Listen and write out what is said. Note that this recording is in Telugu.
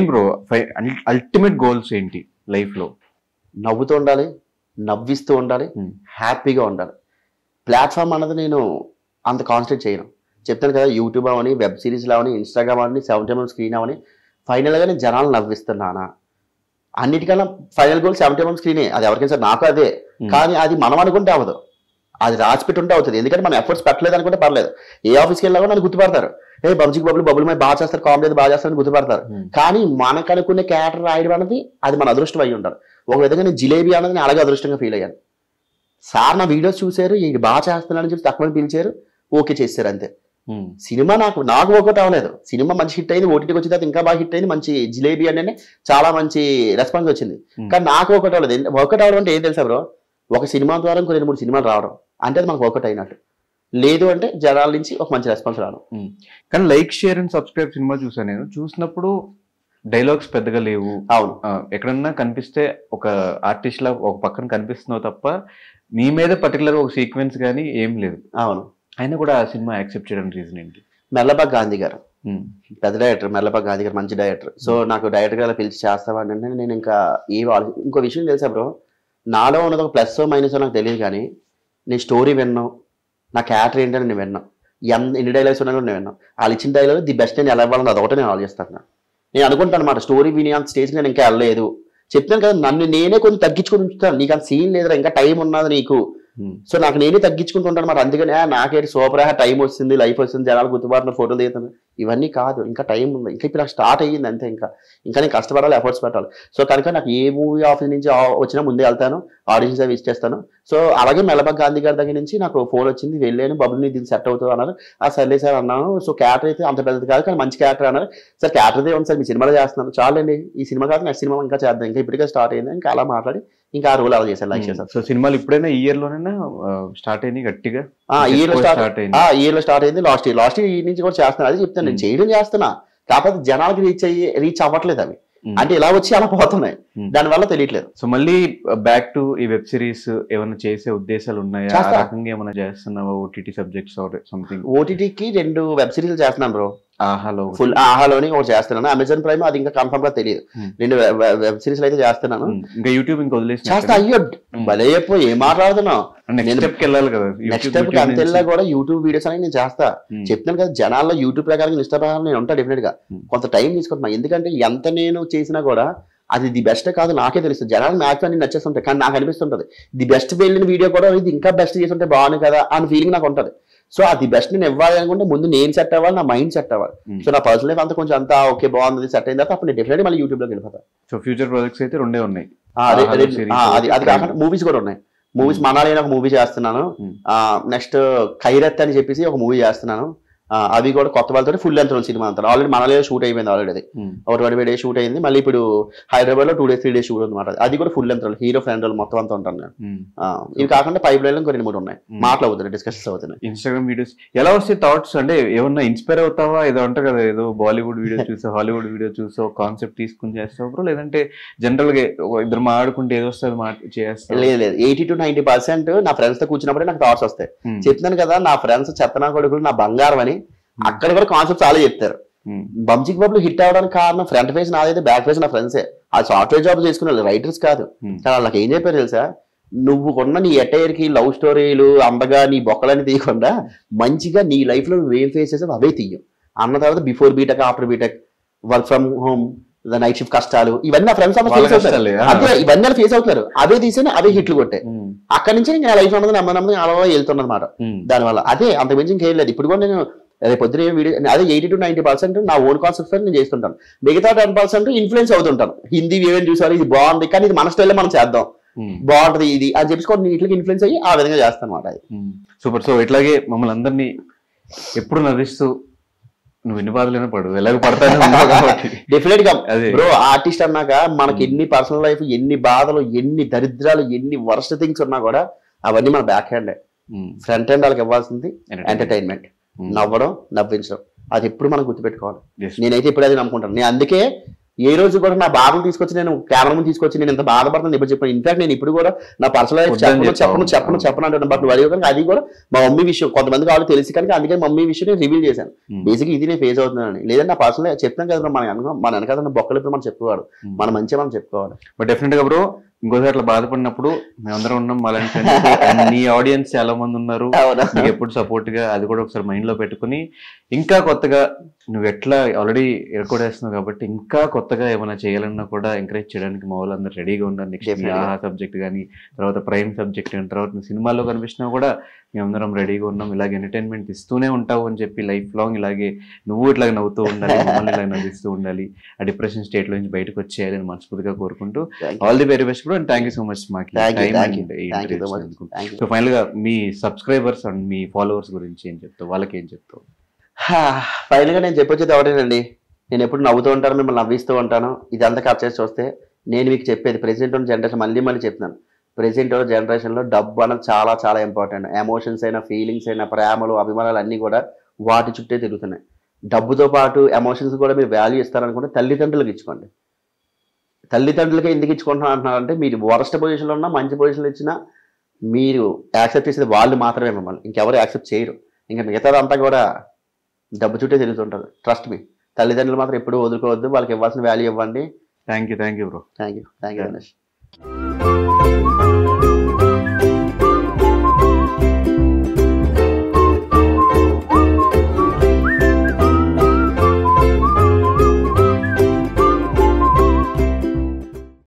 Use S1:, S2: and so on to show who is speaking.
S1: బ్రో అల్టిమేట్ గోల్స్ ఏంటి లైఫ్ లో?
S2: నవ్వుతూ ఉండాలి, నవ్విస్తూ ఉండాలి, హ్యాపీగా ఉండాలి. ప్లాట్ఫామ్ అన్నది నేను అంత కాన్సన్ట్రేట్ చేయను. చెప్తాను కదా, యూట్యూబ్ అవని, వెబ్ సిరీస్లో అవని, ఇన్స్టాగ్రామ్ అవని, 70mm స్క్రీన్ అవని, ఫైనల్గా నేను జనాలు నవ్విస్తున్నానా అన్నిటికన్నా ఫైనల్ గోల్ 70mm స్క్రీనే. అది ఎవరికైనా సరే, నాకు అదే. కానీ అది మనం అనుకుంటే అవ్వదు, అది రాసిపెట్టి ఉంటే అవుతుంది. ఎందుకంటే మనం ఎఫర్ట్స్ పెట్టలేదు అనుకుంటే పర్లేదు. ఏ ఆఫీస్కి వెళ్ళినా కూడా నన్ను గుర్తుపడతారు, బబ్జీకి బబ్బులు మై బాగా చేస్తారు, కామెడీ బాగా చేస్తారని గుర్తుపడతారు. కానీ మనకు అనుకునే క్యారెక్టర్ రాయడం అనేది అది మన అదృష్టం అయ్యి ఉంటారు. ఒక విధంగా నేను జిలేబీ అనేది నేను అలాగే అదృష్టంగా ఫీల్ అయ్యాను. సార్ నా వీడియోస్ చూశారు, ఇది బాగా చేస్తున్నానని చెప్పి తక్కువ పిలిచారు, ఓకే చేశారు అంతే. సినిమా నాకు వర్కౌట్ అవ్వలేదు. సినిమా మంచి హిట్ అయింది, ఓటీటీకి వచ్చిన తర్వాత ఇంకా బాగా హిట్ అయింది, మంచి జిలేబీ అంటే చాలా మంచి రెస్పాన్స్ వచ్చింది. కానీ నాకు వర్కౌట్ అవ్వలేదు. వర్కౌట్ అవ్వడం అంటే ఏం తెలుసా బ్రో, ఒక సినిమా ద్వారా ఇంకో 2-3 సినిమాలు రావడం అంటే అది మనకు వర్కౌట్ అయినట్టు. లేదు అంటే జనాల నుంచి ఒక మంచి రెస్పాన్స్ రావడం.
S1: కానీ like, share and subscribe cinema చూసాను నేను. చూసినప్పుడు డైలాగ్స్ పెద్దగా లేవు.
S2: అవును,
S1: ఎక్కడన్నా కనిపిస్తే ఒక ఆర్టిస్ట్ లా ఒక పక్కన కనిపిస్తున్నావు తప్ప నీ మీద పర్టికులర్ ఒక సీక్వెన్స్ కానీ ఏం లేదు.
S2: అవును.
S1: అయినా కూడా ఆ సినిమా యాక్సెప్ట్ చేయడానికి రీజన్ ఏంటి?
S2: మెల్లబాగ్ గాంధీ గారు పెద్ద డైరెక్టర్, మెల్లబాగ్ గాంధీ గారు మంచి డైరెక్టర్. సో నాకు డైరెక్టర్ గారు పిలిచి చేస్తావని అంటే నేను ఇంకా ఇంకో విషయం తెలుసా బ్రో, నాలో ఉన్నది ఒక ప్లస్ మైనస్ నాకు తెలియదు, కానీ నేను స్టోరీ విన్నాను, నా క్యారెక్టర్ ఏంటని నేను విన్నాను, ఎన్ని డైలాగ్స్ ఉన్నా కూడా నేను విన్నాను. వాళ్ళు ఇచ్చిన డైలాగ్ ది బెస్ట్ నేను ఎలా ఇవ్వాలని అదొకటి నేను ఆలోచిస్తాను. నేను అనుకుంటాను అనమాట, స్టోరీ విని అంత స్టేజ్ నేను ఇంకా వెళ్ళలేదు. చెప్తాను కదా, నన్ను నేనే కొంచెం తగ్గించుకుని ఉంచుతాను. నీకు అంత సీన్ లేదురా, ఇంకా టైం ఉన్నది నీకు. సో నాకు నేనే తగ్గించుకుంటుంటాను అనమాట. అందుకని నాకేంటి సూపర్ టైం వస్తుంది, లైఫ్ వస్తుంది, జనాలు గుర్తుపడుతున్న ఫోటోలు దిగుతాను, ఇవన్నీ కాదు. ఇంకా టైం ఉంది, ఇంకా ఇప్పుడు నాకు స్టార్ట్ అయ్యింది అంతే. ఇంకా నేను కష్టపడాలి, ఎఫర్ట్స్ పెట్టాలి. సో కనుక నాకు ఏ మూవీ ఆఫీస్ నుంచి వచ్చినా ముందే వెళ్తాను, ఆడిషన్స్ అవి ఇచ్చేస్తాను. సో అలాగే మెల్లబాగ్ గాంధీ గారి దగ్గర నుంచి నాకు ఫోన్ వచ్చింది, వెళ్ళాను, బబుల్ని దీన్ని సెట్ అవుతుంది అన్నారు. ఆ సర్లే సార్ అన్నాను. సో క్యారెక్టర్ అయితే అంత పెద్దది కాదు, కానీ మంచి క్యారెక్టర్ అన్నారు. సార్ క్యారెక్టర్ ఏమన్నా సార్ మీ సినిమాలో చేస్తున్నాను, చాలండి ఈ సినిమా కాదు నెక్స్ట్ సినిమా ఇంకా చేద్దాం, ఇంకా ఇప్పటికే స్టార్ట్ అయింది. ఇంకా అలా మాట్లాడి ఇంకా ఆ రోల్ అలా చేశాను, లైక్ చేశాను.
S1: సో సినిమాలు ఇప్పుడైనా ఈ ఇయర్ లోనైనా స్టార్ట్ అయింది గట్టిగా?
S2: ఈ ఇయర్ లో స్టార్ట్ అయింది. లాస్ట్ ఇయర్ నుంచి కూడా చేస్తున్నాను. అది చెప్తాను, నేను చేయడం చేస్తున్నా, కాకపోతే జనాలకి రీచ్ అవ్వట్లేదు అవి. అంటే ఇలా వచ్చి అలా పోతున్నాయి, దానివల్ల తెలియట్లేదు.
S1: సో మళ్ళీ బ్యాక్ టు ఈ వెబ్ సిరీస్ ఏమైనా చేసే ఉద్దేశాలు ఉన్నాయా? ఆ రకంగా ఏమైనా చేస్తున్నావా? OTT subjects or something?
S2: ఓటీటీకి 2 వెబ్ సిరీస్ చేస్తున్నాను బ్రో.
S1: ఆహాలో
S2: ఫుల్ ఆహాలోని ఒకటి చేస్తున్నాను, అమెజాన్ ప్రైమ్ అది ఇంకా కన్ఫర్మ్ గా తెలియదు. 2 వెబ్ సిరీస్ అయితే చేస్తున్నాను.
S1: ఇంకా యూట్యూబ్ ఇంకా వదిలేసి
S2: చేస్తా. అయ్యో భలే చెప్పు, ఏం మాట్లాడుతున్నావు? నెక్స్ట్ స్టెప్ కి అంతెల్లా కూడా యూట్యూబ్ వీడియోస్ అనేది నేను చేస్తా. చెప్తాను కదా, జనాల్లో యూట్యూబ్ ప్రకారం ఇష్ట ప్రకారం నేను ఉంటా డెఫినెట్ గా. కొంత టైం తీసుకుంటున్నా, ఎందుకంటే ఎంత నేను చేసినా కూడా అది ది బెస్ట్ కాదు నాకే తెలుస్తుంది. జనాలు మ్యాక్స్ అన్ని నచ్చేస్తుంటాయి, కానీ నాకు అనిపిస్తుంటది ది బెస్ట్ వెళ్ళిన వీడియో కూడా ఇది ఇంకా బెస్ట్ చేస్తుంటే బాగుంది కదా అని ఫీలింగ్ నాకు ఉంటుంది. సో అది బెస్ట్ నేను ఇవ్వాలి అనుకుంటే ముందు నేను సెట్ అవ్వాలి, నా మైండ్ సెట్ అవ్వాలి. సో నా పర్సనల్ లైఫ్ అంతా కొంచెం అంతా ఓకే బాగుంది సెట్ అయిన తర్వాత అప్పుడు నేను డెఫినెట్లీ మళ్ళీ యూట్యూబ్ లోకి వెళ్ళిపోతాను.
S1: సో ఫ్యూచర్ ప్రాజెక్ట్స్ అయితే 2 ఉన్నాయి.
S2: అది కాకుండా మూవీస్ కూడా ఉన్నాయి. మూవీస్ మనాలి ఒక మూవీ చేస్తున్నాను, నెక్స్ట్ ఖైరత్ అని చెప్పేసి ఒక మూవీ చేస్తున్నాను. అవి కూడా కొత్త వాళ్ళతో ఫుల్ లెంత్ సినిమా అంటారు. ఆల్రెడీ మనలో షూట్ అయిపోయింది, ఆల్రెడీ ఒక 25 days షూట్ అయింది. మళ్ళీ ఇప్పుడు హైదరాబాద్ లో 2 days 3 days షూట్ అనమాట. అది కూడా ఫుల్ లెంత్ హీరో ఫ్రెండ్ మొత్తం అంతా ఉంటాను నేను. ఇవి కాకుండా పైప్ లైన్ ఇంకో 2-3 ఉన్నాయి, మాట్లాడుతున్నాయి, డిస్కషన్స్ అవుతున్నాయి.
S1: ఇన్స్టాగ్రామ్ వీడియోస్ ఎలా వస్తాయి థాట్స్? అంటే ఏమన్నా ఇన్స్పైర్ అవుతావా? ఏదో అంటారు కదా, ఏదో బాలీవుడ్ వీడియో చూసా, హాలీవుడ్ వీడియో చూసా, కాన్సెప్ట్ తీసుకుని చేస్తావు, లేదంటే జనరల్ గా ఇద్దరు మాట్లాడుకుంటే ఏదో వస్తుంది చేస్తా?
S2: లేదు 80-90% నా ఫ్రెండ్స్ తో కూర్చున్నప్పుడే నాకు థాట్స్ వస్తాయి. చెప్తున్నాను కదా, నా ఫ్రెండ్స్ చెత్తనా కొడుకులు నా బంగారం అని అక్కడ కూడా కాన్సెప్ట్ చాలా చెప్తారు. బంజిక్ బాబులు హిట్ అవ్వడానికి కారణం ఫ్రంట్ ఫేస్ నాదైతే బ్యాక్ ఫేస్ నా ఫ్రెండ్సే. ఆ సాఫ్ట్వేర్ జాబ్ చేసుకునే రైటర్స్ కాదు. కానీ వాళ్ళకి ఏం చెప్పారు తెలుసా, నువ్వు కొన్న నీ ఎటైర్ కి లవ్ స్టోరీలు అందగా నీ బొక్కలని తీయకుండా మంచిగా నీ లైఫ్ లో నువ్వేం ఫేస్ చేసావు అవే తీయం అన్న తర్వాత before BTech, after BTech, work from home, night shift కష్టాలు, ఇవన్నీ నా ఫ్రెండ్స్ ఫేస్ అవుతారు. అదే ఇవన్నీ ఫేస్ అవుతారు, అవే తీసి అవే హిట్లు కొట్టాయి. అక్కడి నుంచి నేను లైఫ్ అన్నది నమ్మది అలా వెళ్తున్నది అనమాట. దానివల్ల అదే అంత మించి ఇంకేం లేదు. ఇప్పుడు కూడా నేను పొద్దున వీడియో అదే 80-90% నా ఓన్ కాన్సెప్ట్స్ నేను చేస్తుంటాను. మిగతా 10% ఇన్ఫ్లుయెన్స్ అవుతుంటాను. హిందీ ఏమేమి చూసారు, ఇది బాగుంది కానీ ఇది మన స్టైల్లో మనం చేద్దాం, బాగుంటది ఇది అని చెప్పేసి నీటికి ఇన్ఫ్లుయెన్స్ అయ్యి ఆ విధంగా చేస్తాను అనమాట.
S1: సూపర్. సో ఇట్లాగే మమ్మల్ని అందరినీ ఎప్పుడు నవ్విస్తూ నువ్వు ఎన్ని బాధలైనా పడు, ఎలాగ పడతాను
S2: డెఫినెట్ గా బ్రో. ఆర్టిస్ట్ అన్నాక మనకి ఎన్ని పర్సనల్ లైఫ్, ఎన్ని బాధలు, ఎన్ని దరిద్రాలు, ఎన్ని వర్స్ట్ థింగ్స్ ఉన్నా కూడా అవన్నీ మన బ్యాక్ హ్యాండ్. ఫ్రంట్ హ్యాండ్ వాళ్ళకి ఇవ్వాల్సింది ఎంటర్టైన్మెంట్, నవ్వడం, నవ్వించడం. అది ఎప్పుడు మనం గుర్తుపెట్టుకోవాలి. నేనైతే ఇప్పుడు అది నమ్ముకుంటాను. నేను అందుకే ఏ రోజు కూడా నా బాధను తీసుకొచ్చి నేను కెమెరా ముందు తీసుకొచ్చి నేను ఇంత బాధపడుతున్నాను ఇప్పుడు చెప్పాను. ఇన్ఫాక్ట్ నేను ఇప్పుడు కూడా నా పర్సనల్ లైఫ్ చెప్పను అంటాను. బట్ నువ్వు అడిగి అది కూడా మా మమ్మీ విషయం కొంతమంది వాళ్ళు తెలిసి కనుక అందుకని మమ్మీ విషయం నేను రివీల్ చేశాను. బేసిక్ ఇది నేను ఫేస్ అవుతున్నాను. లేదంటే నా పర్సనల్ చెప్తాను కదా మన వెనకాల బొక్కలు ఇప్పుడు మనం చెప్పుకోవాలి, మన మంచిగా మనం చెప్పుకోవాలి.
S1: బట్ డెఫినెట్ గా బ్రో ఇంకోసారి అట్లా బాధపడినప్పుడు మేమందరం ఉన్నాం అలాంటి నీ ఆడియన్స్ చాలా మంది ఉన్నారు, నీకు ఎప్పుడు సపోర్ట్ గా అది కూడా ఒకసారి మైండ్ లో పెట్టుకుని ఇంకా కొత్తగా నువ్వు ఎట్లా ఆల్రెడీ రికార్డ్ చేస్తున్నావు కాబట్టి ఇంకా కొత్తగా ఏమైనా చేయాలన్నా కూడా ఎంకరేజ్ చేయడానికి మా వాళ్ళందరూ రెడీగా ఉన్నారు. నెక్స్ట్ ఆహా సబ్జెక్ట్ కానీ తర్వాత ప్రైమ్ సబ్జెక్ట్ కానీ తర్వాత నువ్వు సినిమాల్లో కనిపించినా కూడా మేమందరం రెడీగా ఉన్నాం. ఇలాగే ఎంటర్టైన్మెంట్ ఇస్తూనే ఉంటావు అని చెప్పి లైఫ్ లాంగ్ ఇలాగే నువ్వు ఇట్లాగే నవ్వుతూ ఉండాలి, మమ్మల్ని ఇలాగ నవ్విస్తూ ఉండాలి, ఆ డిప్రెషన్ స్టేట్ లో నుంచి బయటకు వచ్చేయాలని మనస్ఫూర్తిగా కోరుకుంటూ all the very best. And thank you so much మాకు. సో ఫైనల్ గా మీ సబ్స్క్రైబర్స్ అండ్ మీ ఫాలోవర్స్ గురించి ఏం చెప్తావు, వాళ్ళకి ఏం చెప్తావు?
S2: ఫైనల్ గా నేను చెప్పొచ్చేది ఒకటేనండి, నేను ఎప్పుడు నవ్వుతూ ఉంటాను, మిమ్మల్ని నవ్విస్తూ ఉంటాను. ఇదంతా కట్ చేసి చూస్తే నేను మీకు చెప్పేది ప్రెసెంట్ ఉన్న జనరేషన్ మళ్ళీ చెప్తున్నాను, ప్రెసెంట్ ఉన్న జనరేషన్లో డబ్బు అనేది చాలా చాలా ఇంపార్టెంట్. ఎమోషన్స్ అయినా ఫీలింగ్స్ అయినా ప్రేమలు అభిమానాలు అన్నీ కూడా వాటి చుట్టే తిరుగుతున్నాయి. డబ్బుతో పాటు ఎమోషన్స్ కూడా మీరు వాల్యూ ఇస్తారనుకుంటే తల్లిదండ్రులకు ఇచ్చుకోండి. తల్లిదండ్రులకే ఎందుకు ఇచ్చుకుంటున్నారు అంటున్నారంటే మీరు వరస్ట్ పొజిషన్లో ఉన్నా మంచి పొజిషన్లో ఇచ్చినా మీరు యాక్సెప్ట్ చేసేది వాళ్ళు మాత్రమే, మిమ్మల్ని ఇంకెవరు యాక్సెప్ట్ చేయరు. ఇంకా మిగతాదంతా కూడా డబ్బు చుట్టే తిరుగుతుంటారు. ట్రస్ట్ మీ, తల్లిదండ్రులు మాత్రం ఎప్పుడూ వదులుకోవద్దు, వాళ్ళకి ఇవ్వాల్సిన వాల్యూ ఇవ్వండి.
S1: Thank you bro.
S2: Thank you Ganesh.